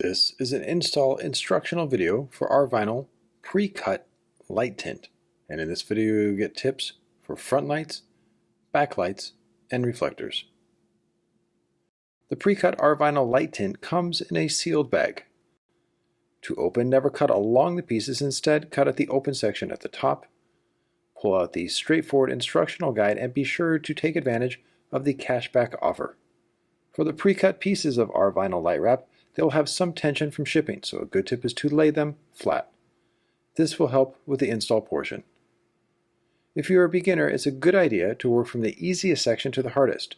This is an install instructional video for Rvinyl Precut Light Tint, and in this video you'll get tips for front lights, backlights, and reflectors. The Precut Rvinyl Light Tint comes in a sealed bag. To open, never cut along the pieces, instead cut at the open section at the top. Pull out the straightforward instructional guide and be sure to take advantage of the cashback offer. For the pre-cut pieces of Rvinyl light wrap, they will have some tension from shipping, so a good tip is to lay them flat. This will help with the install portion. If you're a beginner, it's a good idea to work from the easiest section to the hardest.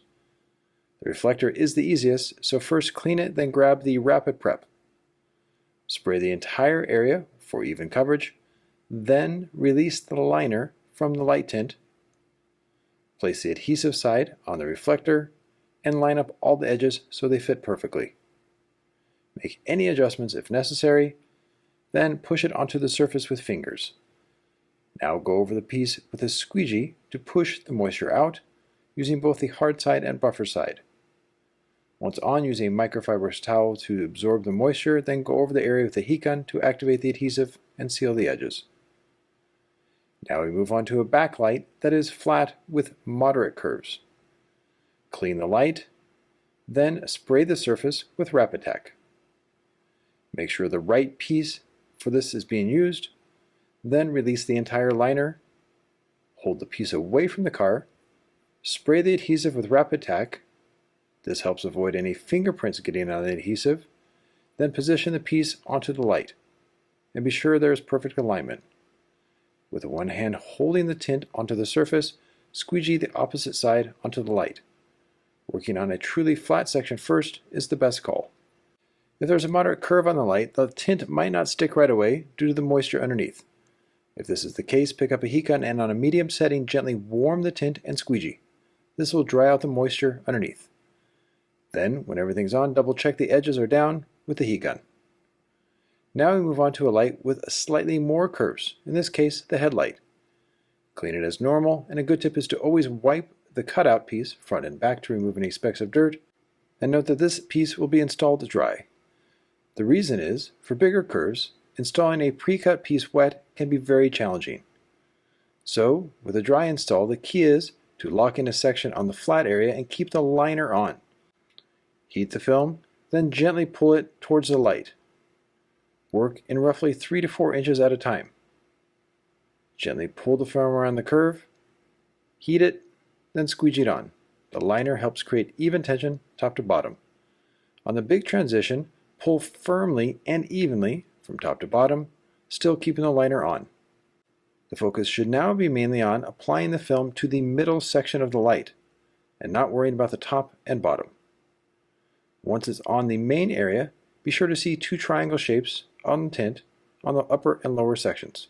The reflector is the easiest, so first clean it, then grab the rapid prep. Spray the entire area for even coverage, then release the liner from the light tint. Place the adhesive side on the reflector and line up all the edges so they fit perfectly. Make any adjustments if necessary, then push it onto the surface with fingers. Now go over the piece with a squeegee to push the moisture out, using both the hard side and buffer side. Once on, use a microfiber towel to absorb the moisture, then go over the area with a heat gun to activate the adhesive and seal the edges. Now we move on to a backlight that is flat with moderate curves. Clean the light, then spray the surface with Rapid Tack. Make sure the right piece for this is being used, then release the entire liner. Hold the piece away from the car, spray the adhesive with Rapid Tack. This helps avoid any fingerprints getting on the adhesive. Then position the piece onto the light, and be sure there is perfect alignment. With one hand holding the tint onto the surface, squeegee the opposite side onto the light. Working on a truly flat section first is the best call. If there's a moderate curve on the light, the tint might not stick right away due to the moisture underneath. If this is the case, pick up a heat gun and on a medium setting gently warm the tint and squeegee. This will dry out the moisture underneath. Then, when everything's on, double check the edges are down with the heat gun. Now we move on to a light with slightly more curves, in this case the headlight. Clean it as normal, and a good tip is to always wipe the cutout piece front and back to remove any specks of dirt, and note that this piece will be installed dry. The reason is, for bigger curves, installing a pre-cut piece wet can be very challenging. So, with a dry install, the key is to lock in a section on the flat area and keep the liner on. Heat the film, then gently pull it towards the light. Work in roughly 3 to 4 inches at a time. Gently pull the film around the curve, heat it, then squeegee it on. The liner helps create even tension top to bottom. On the big transition, pull firmly and evenly from top to bottom, still keeping the liner on. The focus should now be mainly on applying the film to the middle section of the light, and not worrying about the top and bottom. Once it's on the main area, be sure to see 2 triangle shapes on the tint on the upper and lower sections.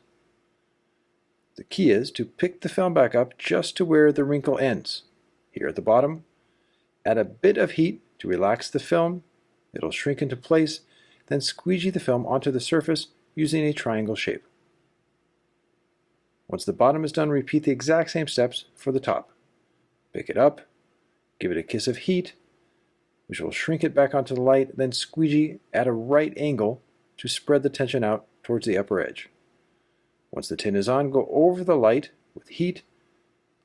The key is to pick the film back up just to where the wrinkle ends. Here at the bottom, add a bit of heat to relax the film. It'll shrink into place, then squeegee the film onto the surface using a triangle shape. Once the bottom is done, repeat the exact same steps for the top. Pick it up, give it a kiss of heat, which will shrink it back onto the light, then squeegee at a right angle to spread the tension out towards the upper edge. Once the tint is on, go over the light with heat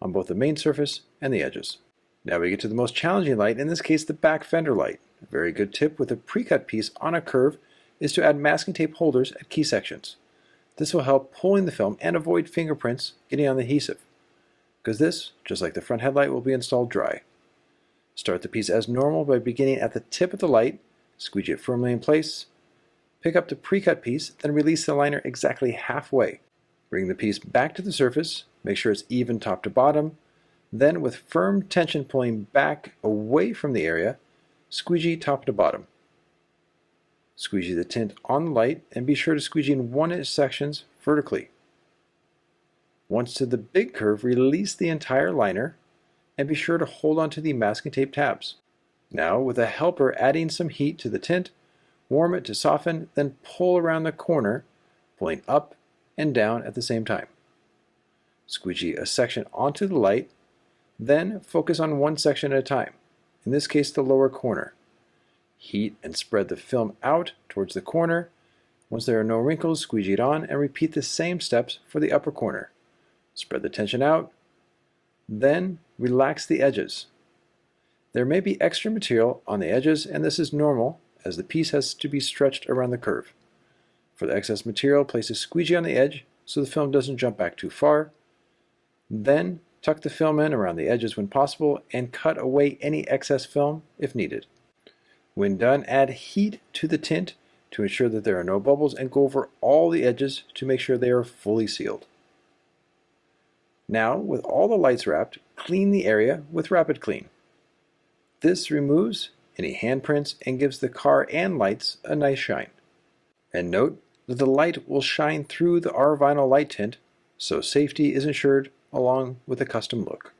on both the main surface and the edges. Now we get to the most challenging light, in this case the back fender light. A very good tip with a pre-cut piece on a curve is to add masking tape holders at key sections. This will help pulling the film and avoid fingerprints getting on the adhesive, because this, just like the front headlight, will be installed dry. Start the piece as normal by beginning at the tip of the light, squeegee it firmly in place, pick up the pre-cut piece, then release the liner exactly halfway. Bring the piece back to the surface, make sure it's even top to bottom, then with firm tension pulling back away from the area, squeegee top to bottom. Squeegee the tint on the light and be sure to squeegee in 1-inch sections vertically. Once to the big curve, release the entire liner and be sure to hold onto the masking tape tabs. Now, with a helper adding some heat to the tint, warm it to soften, then pull around the corner, pulling up and down at the same time. Squeegee a section onto the light, then focus on one section at a time, in this case the lower corner. Heat and spread the film out towards the corner. Once there are no wrinkles, squeegee it on and repeat the same steps for the upper corner. Spread the tension out, then relax the edges. There may be extra material on the edges, and this is normal as the piece has to be stretched around the curve. For the excess material, place a squeegee on the edge so the film doesn't jump back too far. Then tuck the film in around the edges when possible and cut away any excess film if needed. When done, add heat to the tint to ensure that there are no bubbles and go over all the edges to make sure they are fully sealed. Now, with all the lights wrapped, clean the area with Rapid Clean. This removes any handprints and gives the car and lights a nice shine. And note that the light will shine through the Rvinyl Light Tint, so safety is ensured along with a custom look.